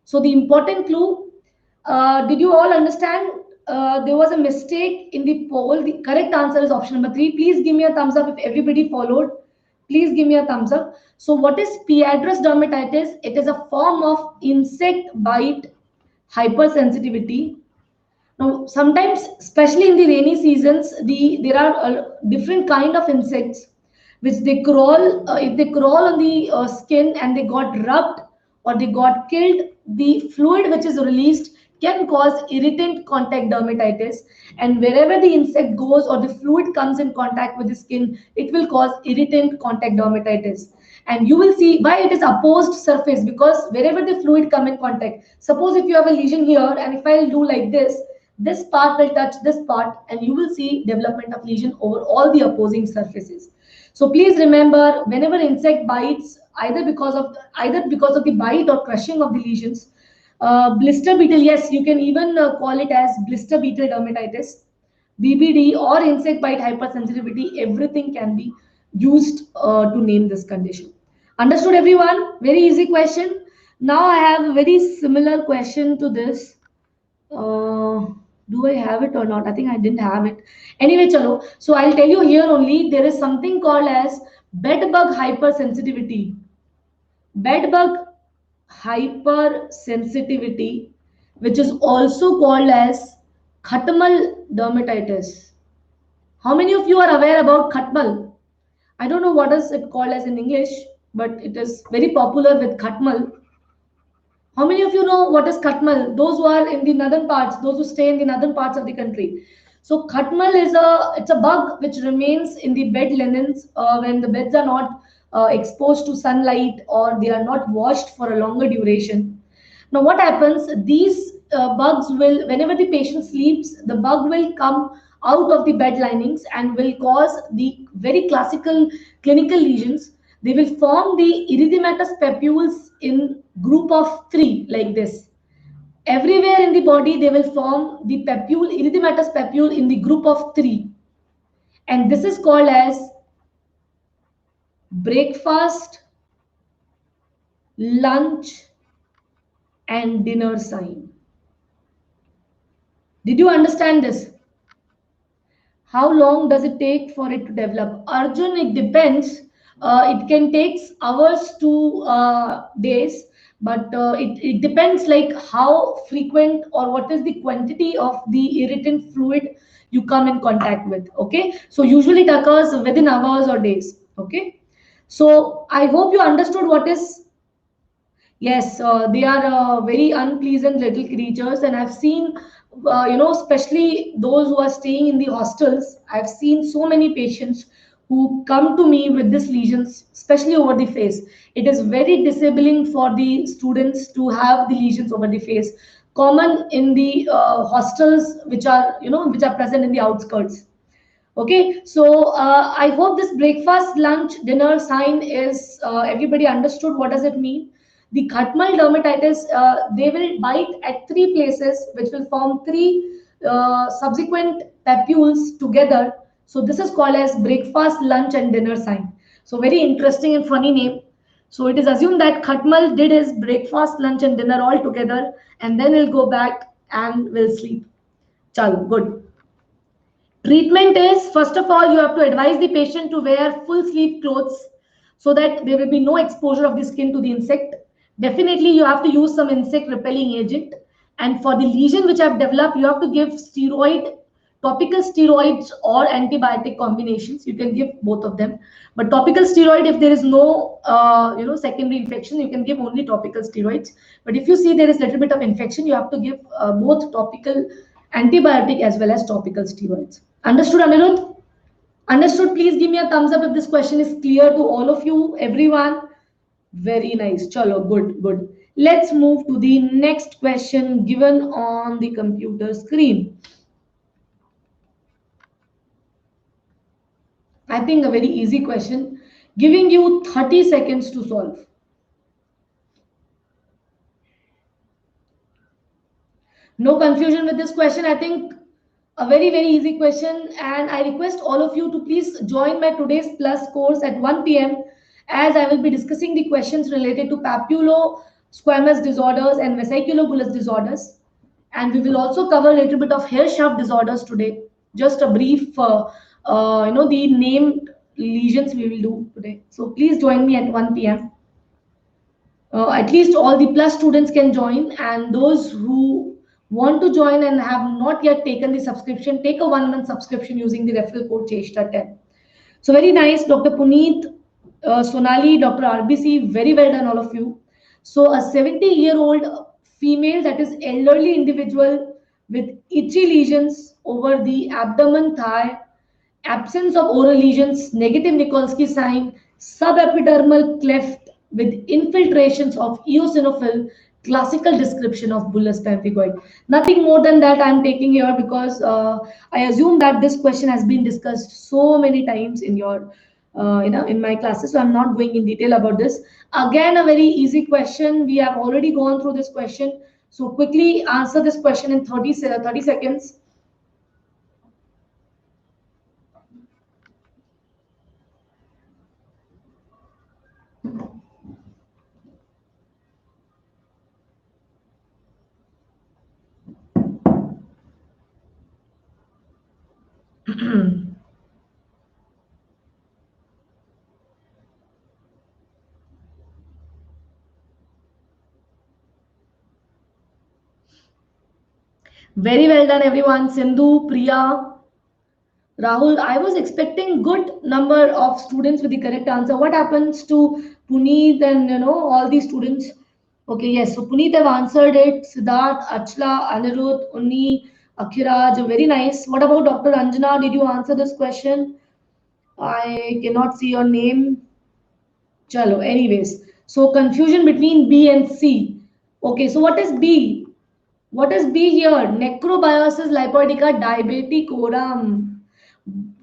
So the important clue, did you all understand? There was a mistake in the poll. The correct answer is option number 3. Please give me a thumbs up if everybody followed. Please give me a thumbs up. So what is Piedras dermatitis? It is a form of insect bite hypersensitivity. Now, sometimes, especially in the rainy seasons, there are different kind of insects which they crawl. If they crawl on the skin and they got rubbed or they got killed, the fluid which is released can cause irritant contact dermatitis. And wherever the insect goes or the fluid comes in contact with the skin, it will cause irritant contact dermatitis. And you will see why it is opposed surface, because wherever the fluid come in contact, suppose if you have a lesion here and if I'll do like this part will touch this part and you will see development of lesion over all the opposing surfaces. So please remember, whenever insect bites, either because of the bite or crushing of the lesions, blister beetle, yes, you can even call it as blister beetle dermatitis, BBD, or insect bite hypersensitivity. Everything can be used to name this condition. Understood, everyone? Very easy question. Now I have a very similar question to this. Do I have it or not? I think I didn't have it. Anyway, chalo. So I'll tell you here only, there is something called as bed bug hypersensitivity. Bed bug hypersensitivity, which is also called as Khatmal dermatitis. How many of you are aware about Khatmal? I don't know what is it called as in English, but it is very popular with Khatmal. How many of you know what is Khatmal? Those who are in the northern parts, those who stay in the northern parts of the country. So Khatmal is it's a bug which remains in the bed linens when the beds are not exposed to sunlight or they are not washed for a longer duration. Now what happens? These bugs will, whenever the patient sleeps, the bug will come out of the bed linings and will cause the very classical clinical lesions. They will form the erythematous papules in group of 3 like this. Everywhere in the body, they will form the papule, erythematous papule in the group of 3. And this is called as breakfast, lunch, and dinner sign. Did you understand this? How long does it take for it to develop? Arjun, it depends. It can take hours to days, but it depends like how frequent or what is the quantity of the irritant fluid you come in contact with. Okay, so usually it occurs within hours or days. Okay, so I hope you understood what is. Yes, they are very unpleasant little creatures, and I've seen, especially those who are staying in the hostels. I've seen so many patients who come to me with these lesions, especially over the face. It is very disabling for the students to have the lesions over the face, common in the hostels which are present in the outskirts. Okay, so I hope this breakfast, lunch, dinner sign is everybody understood what does it mean. The Khatmal dermatitis, they will bite at 3 places, which will form 3 subsequent papules together. So this is called as breakfast, lunch, and dinner sign. So very interesting and funny name. So it is assumed that Khatmal did his breakfast, lunch, and dinner all together, and then he'll go back and will sleep. Chalo, good. Treatment is, first of all, you have to advise the patient to wear full sleeve clothes so that there will be no exposure of the skin to the insect. Definitely, you have to use some insect repelling agent. And for the lesion which I've developed, you have to give topical steroids or antibiotic combinations. You can give both of them. But topical steroid, if there is no secondary infection, you can give only topical steroids. But if you see there is a little bit of infection, you have to give both topical antibiotic as well as topical steroids. Understood, Anirudh? Understood. Please give me a thumbs up if this question is clear to all of you, everyone. Very nice. Chalo, good, good. Let's move to the next question given on the computer screen. I think a very easy question, giving you 30 seconds to solve. No confusion with this question. I think a very, very easy question. And I request all of you to please join my today's plus course at 1 p.m. as I will be discussing the questions related to papulosquamous disorders and vesiculobullous disorders. And we will also cover a little bit of hair shaft disorders today. Just a brief, the named lesions we will do today. So please join me at 1 p.m. At least all the plus students can join, and those who want to join and have not yet taken the subscription, take a 1 month subscription using the referral code CHESTA10. So very nice, Dr. Puneet, Sonali, Dr. RBC, very well done all of you. So a 70-year-old female, that is elderly individual with itchy lesions over the abdomen, thigh, absence of oral lesions, negative Nikolsky sign, subepidermal cleft with infiltrations of eosinophil, classical description of bullous pemphigoid. Nothing more than that I'm taking here because I assume that this question has been discussed so many times in your in my classes, so I'm not going in detail about this. Again, a very easy question. We have already gone through this question. So quickly answer this question in 30 seconds. Very well done, everyone. Sindhu, Priya, Rahul. I was expecting good number of students with the correct answer. What happens to Puneet and all these students? Okay, yes. So Puneet have answered it. Siddharth, Achla, Anirudh, Unni, Akhiraj. Very nice. What about Dr. Anjana? Did you answer this question? I cannot see your name. Chalo. Anyways, so confusion between B and C. Okay, so what is B? What is B here? Necrobiosis lipoidica diabeticorum.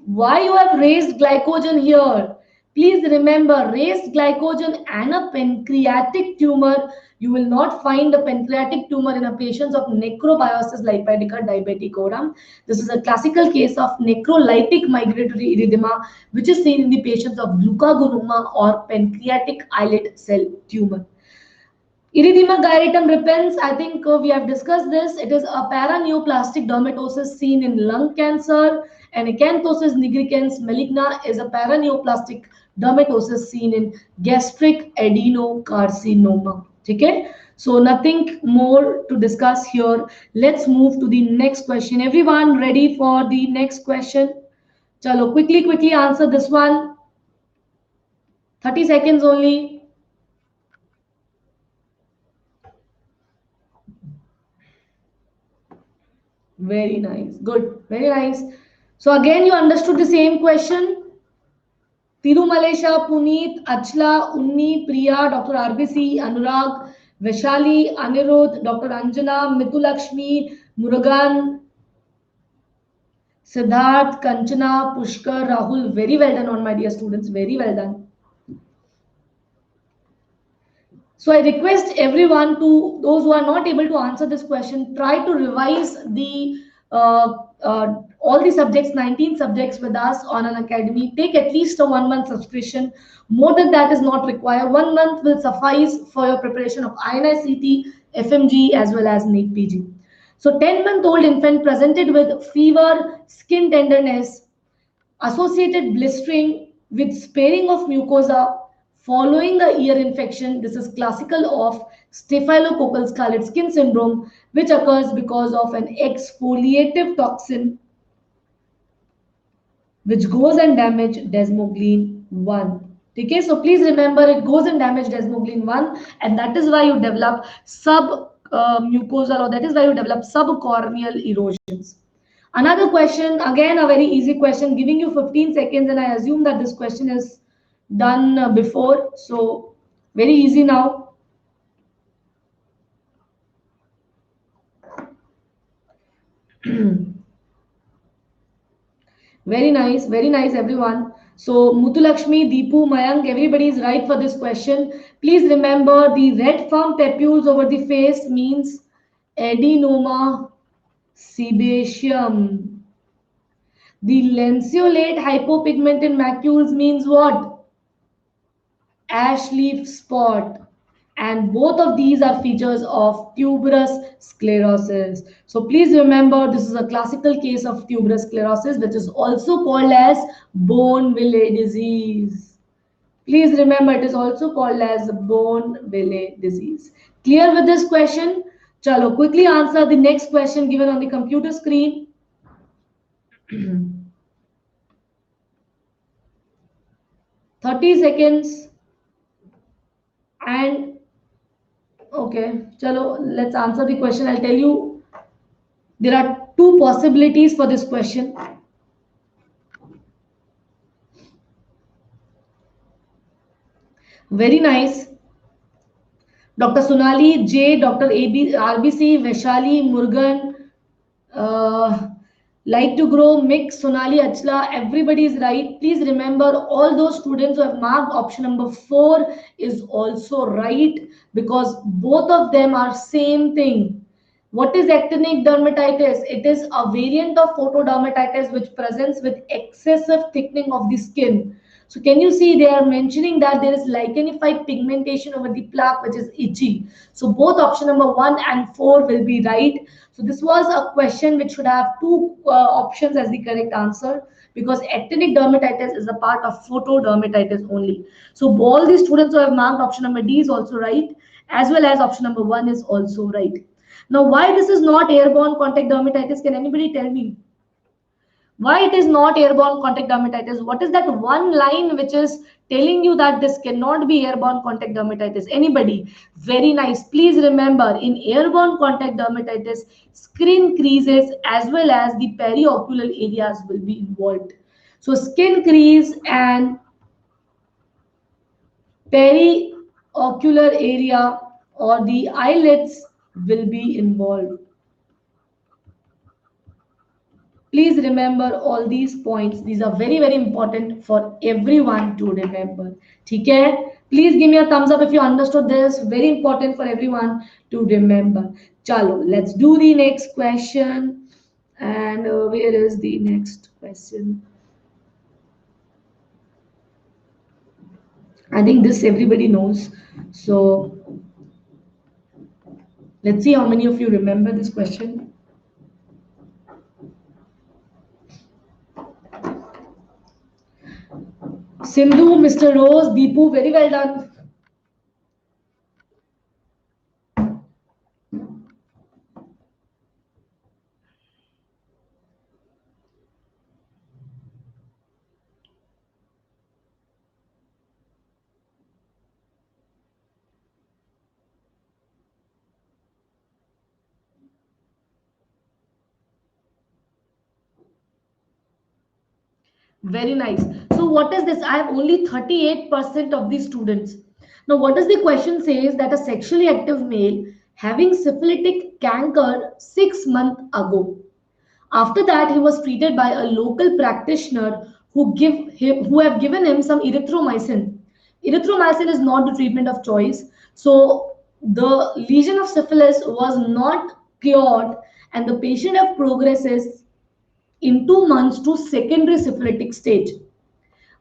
Why you have raised glycogen here? Please remember, raised glycogen and a pancreatic tumor. You will not find a pancreatic tumor in a patient of necrobiosis lipoidica diabeticorum. This is a classical case of necrolytic migratory erythema, which is seen in the patients of glucagonoma or pancreatic islet cell tumor. Erythema gyraatum repens, I think we have discussed this. It is a paraneoplastic dermatosis seen in lung cancer, and acanthosis nigricans maligna is a paraneoplastic dermatosis seen in gastric adenocarcinoma. Okay? So nothing more to discuss here. Let's move to the next question. Everyone ready for the next question? Chalo, quickly answer this one. 30 seconds only. Very nice. Good. Very nice. So again, you understood the same question. Tirumalesha, Puneet, Achla, Unni, Priya, Dr. RBC, Anurag, Vaishali, Anirudh, Dr. Anjana, Mitulakshmi, Murugan, Siddharth, Kanchana, Pushkar, Rahul. Very well done on my dear students. Very well done. So I request everyone to, those who are not able to answer this question, try to revise the all the subjects, 19 subjects with us on an academy. Take at least a 1 month subscription. More than that is not required. 1 month will suffice for your preparation of INI-CT, FMG, as well as NEET PG. So 10-month-old infant presented with fever, skin tenderness, associated blistering with sparing of mucosa following a ear infection. This is classical of staphylococcal scarlet skin syndrome, which occurs because of an exfoliative toxin which goes and damage desmoglein 1. Okay, so please remember it goes and damage desmoglein 1, and that is why you develop mucosal, or that is why you develop subcorneal erosions. Another question, again a very easy question, giving you 15 seconds, and I assume that this question is done before, so very easy now. Very nice, everyone. So Mutulakshmi, Deepu, Mayank, everybody is right for this question. Please remember the red firm papules over the face means adenoma sebaceum. The lanceolate hypopigmented macules means what? Ash leaf spot. And both of these are features of tuberous sclerosis. So please remember, this is a classical case of tuberous sclerosis, which is also called as Bone-Villei disease. Please remember, it is also called as Bone-Villei disease. Clear with this question? Chalo, quickly answer the next question given on the computer screen. 30 seconds. And okay, chalo, let's answer the question. I'll tell you, there are two possibilities for this question. Very nice. Dr. Sonali J, Dr. RBC, Vaishali, Murugan, like to grow, mix, Sonali Achla, everybody is right. Please remember, all those students who have marked option number 4 is also right, because both of them are same thing. What is actinic dermatitis? It is a variant of photodermatitis which presents with excessive thickening of the skin. So can you see they are mentioning that there is lichenified pigmentation over the plaque which is itchy. So both option number 1 and 4 will be right. So this was a question which should have two options as the correct answer, because actinic dermatitis is a part of photodermatitis only. So all the students who have marked option number D is also right, as well as option number 1 is also right. Now, why this is not airborne contact dermatitis? Can anybody tell me? Why it is not airborne contact dermatitis? What is that one line which is telling you that this cannot be airborne contact dermatitis? Anybody? Very nice. Please remember, in airborne contact dermatitis, skin creases as well as the periocular areas will be involved. So skin crease and periocular area or the eyelids will be involved. Please remember all these points. These are very, very important for everyone to remember. Okay? Please give me a thumbs up if you understood this. Very important for everyone to remember. Chalo, let's do the next question. And where is the next question? I think this everybody knows. So let's see how many of you remember this question. Sindhu, Mr. Rose, Deepu, very well done. Very nice. So what is this? I have only 38% of the students. Now, what does the question say is that a sexually active male having syphilitic canker 6 months ago. After that, he was treated by a local practitioner who have given him some erythromycin. Erythromycin is not the treatment of choice. So the lesion of syphilis was not cured, and the patient have progresses in 2 months to secondary syphilitic stage.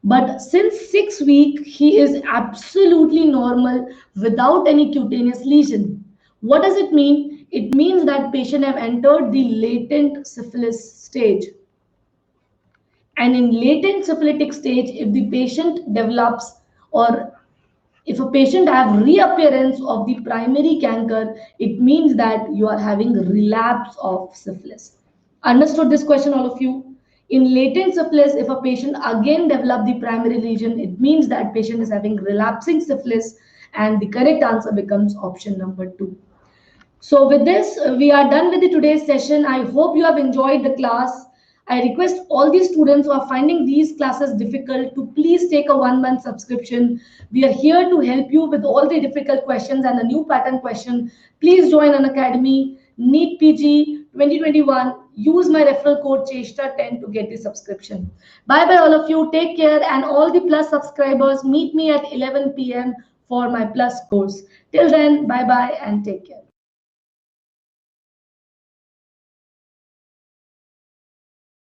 But since 6 weeks, he is absolutely normal without any cutaneous lesion. What does it mean? It means that patient have entered the latent syphilis stage. And in latent syphilitic stage, if the patient develops or if a patient have reappearance of the primary canker, it means that you are having relapse of syphilis. Understood this question, all of you? In latent syphilis, if a patient again develop the primary lesion, it means that patient is having relapsing syphilis, and the correct answer becomes option number 2. So with this, we are done with the today's session. I hope you have enjoyed the class. I request all the students who are finding these classes difficult to please take a 1 month subscription. We are here to help you with all the difficult questions and a new pattern question. Please join an academy, NEET PG 2021. Use my referral code CHESTA10 to get the subscription. Bye bye, all of you. Take care. And all the Plus subscribers, meet me at 11 p.m. for my Plus course. Till then, bye bye and take care.